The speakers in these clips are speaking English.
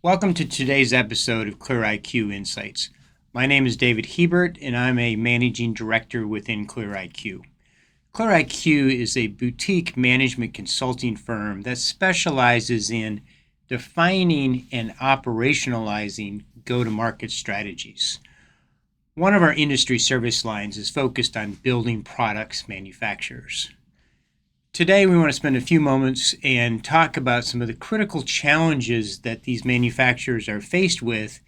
Welcome to today's episode of Clear IQ Insights. My name is David Hebert, and I'm a managing director within Clear IQ. Clear IQ is a boutique management consulting firm that specializes in defining and operationalizing go-to-market strategies. One of our industry service lines is focused on building products manufacturers. Today, we want to spend a few moments and talk about some of the critical challenges that these manufacturers are faced with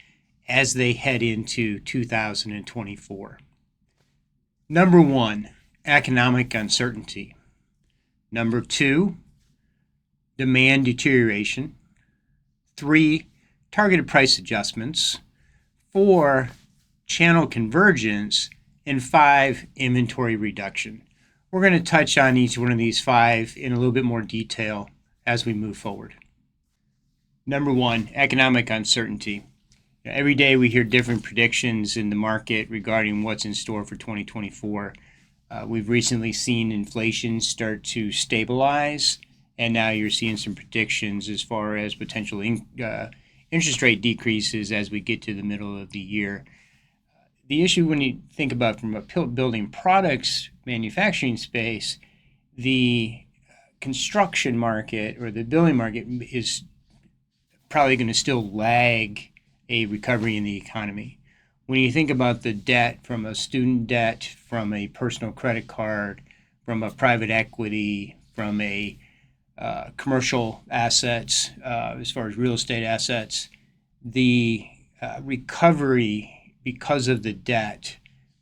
as they head into 2024. Number one, economic uncertainty. Number two, demand deterioration. 3, targeted price adjustments. 4, channel convergence. And 5, inventory reduction. We're going to touch on each one of these 5 in a little bit more detail as we move forward. Number 1, economic uncertainty. Every day we hear different predictions in the market regarding what's in store for 2024. We've recently seen inflation start to stabilize, and now you're seeing some predictions as far as potential interest rate decreases as we get to the middle of the year. The issue when you think about from a building products manufacturing space, the construction market or the building market is probably going to still lag a recovery in the economy. When you think about the debt from a student debt, from a personal credit card, from a private equity, from a commercial assets, as far as real estate assets, the recovery because of the debt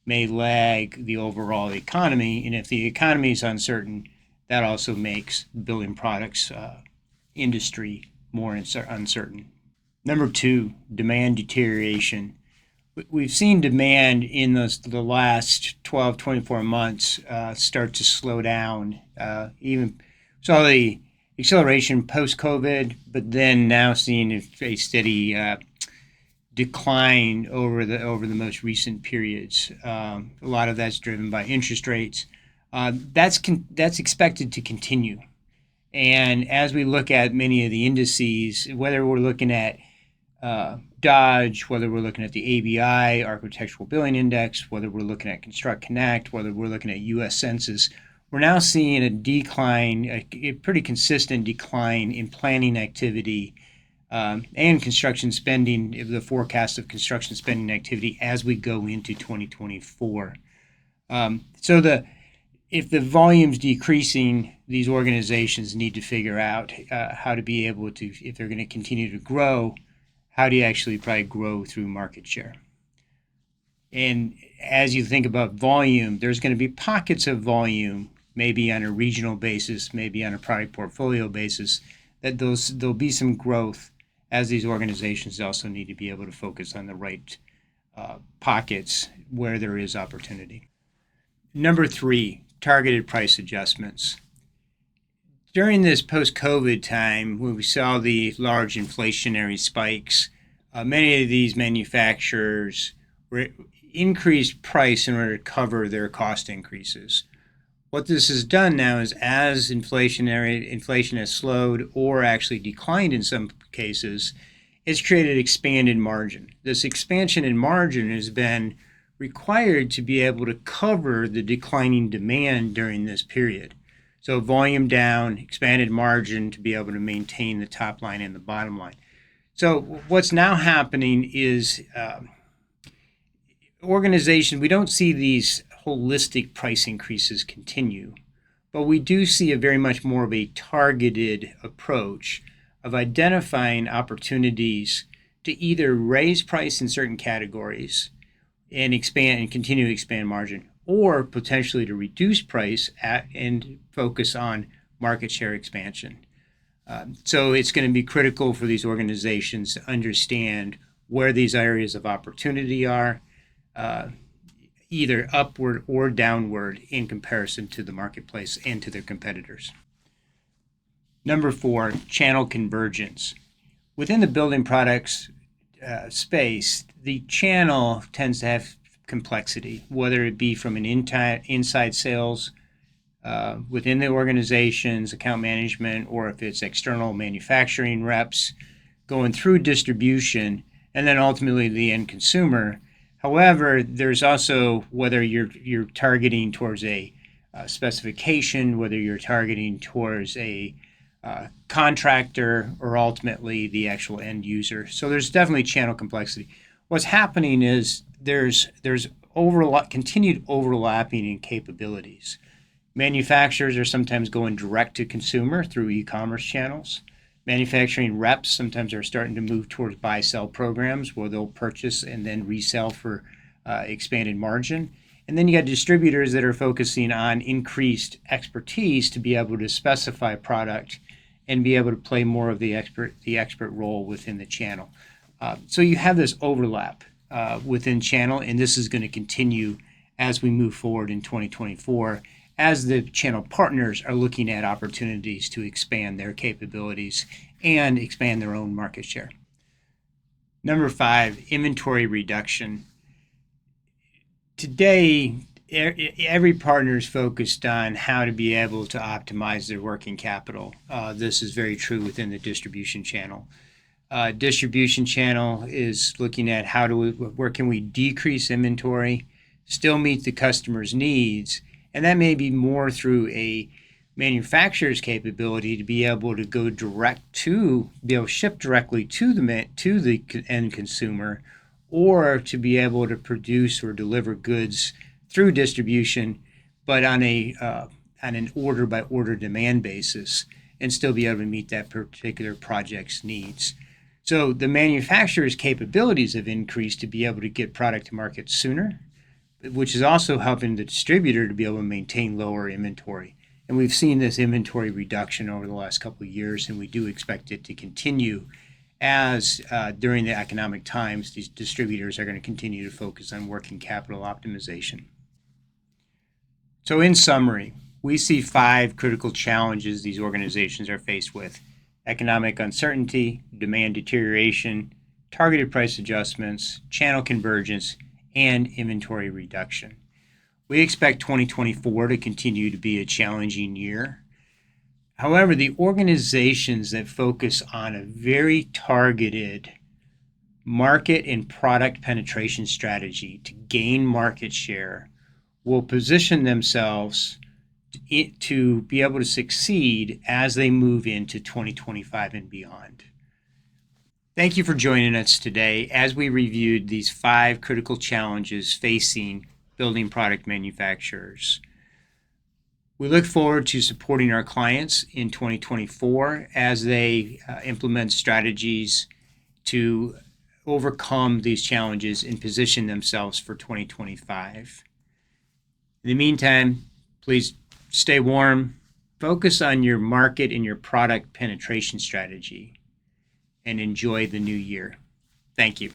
may lag the overall economy. And if the economy is uncertain, that also makes building products industry more uncertain. Number 2, demand deterioration. We've seen demand in the last 12, 24 months start to slow down. Even saw the acceleration post-COVID, but then now seeing a steady decline over the most recent periods. A lot of that's driven by interest rates. That's expected to continue. And as we look at many of the indices, whether we're looking at Dodge, whether we're looking at the ABI, Architectural Billing Index, whether we're looking at Construct Connect, whether we're looking at U.S. Census, we're now seeing a decline, a pretty consistent decline in planning activity and construction spending, the forecast of construction spending activity as we go into 2024. If the volume's decreasing, these organizations need to figure out how to be able to, if they're going to continue to grow, how do you actually probably grow through market share? And as you think about volume, there's going to be pockets of volume, maybe on a regional basis, maybe on a product portfolio basis, that there'll be some growth, as these organizations also need to be able to focus on the right pockets where there is opportunity. Number 3, targeted price adjustments. During this post-COVID time, when we saw the large inflationary spikes, many of these manufacturers increased price in order to cover their cost increases. What this has done now is, as inflation has slowed or actually declined in some cases, it's created expanded margin. This expansion in margin has been required to be able to cover the declining demand during this period. So volume down, expanded margin to be able to maintain the top line and the bottom line. So what's now happening is organizations, we don't see these holistic price increases continue, but we do see a very much more of a targeted approach of identifying opportunities to either raise price in certain categories and expand and continue to expand margin, or potentially to reduce price and focus on market share expansion. So it's going to be critical for these organizations to understand where these areas of opportunity are, either upward or downward in comparison to the marketplace and to their competitors. Number 4, channel convergence. Within the building products space, the channel tends to have complexity, whether it be from an inside sales within the organization's account management, or if it's external manufacturing reps going through distribution and then ultimately the end consumer. However, there's also whether you're targeting towards a specification, whether you're targeting towards a contractor, or ultimately the actual end user. So there's definitely channel complexity. What's happening is there's continued overlapping in capabilities. Manufacturers are sometimes going direct to consumer through e-commerce channels. Manufacturing reps sometimes are starting to move towards buy-sell programs where they'll purchase and then resell for expanded margin. And then you got distributors that are focusing on increased expertise to be able to specify product and be able to play more of the expert role within the channel. So you have this overlap within channel, and this is going to continue as we move forward in 2024, as the channel partners are looking at opportunities to expand their capabilities and expand their own market share. Number 5, inventory reduction. Today, every partner is focused on how to be able to optimize their working capital. This is very true within the distribution channel. Distribution channel is looking at where can we decrease inventory, still meet the customer's needs, and that may be more through a manufacturer's capability to be able to be able to ship directly to the end consumer, or to be able to produce or deliver goods through distribution, but on an order by order demand basis, and still be able to meet that particular project's needs. So the manufacturer's capabilities have increased to be able to get product to market sooner, which is also helping the distributor to be able to maintain lower inventory. And we've seen this inventory reduction over the last couple of years, and we do expect it to continue as during the economic times, these distributors are going to continue to focus on working capital optimization. So in summary, we see 5 critical challenges these organizations are faced with: economic uncertainty, demand deterioration, targeted price adjustments, channel convergence, and inventory reduction. We expect 2024 to continue to be a challenging year. However, the organizations that focus on a very targeted market and product penetration strategy to gain market share will position themselves to be able to succeed as they move into 2025 and beyond. Thank you for joining us today as we reviewed these 5 critical challenges facing building product manufacturers. We look forward to supporting our clients in 2024 as they implement strategies to overcome these challenges and position themselves for 2025. In the meantime, please stay warm, focus on your market and your product penetration strategy, and enjoy the new year. Thank you.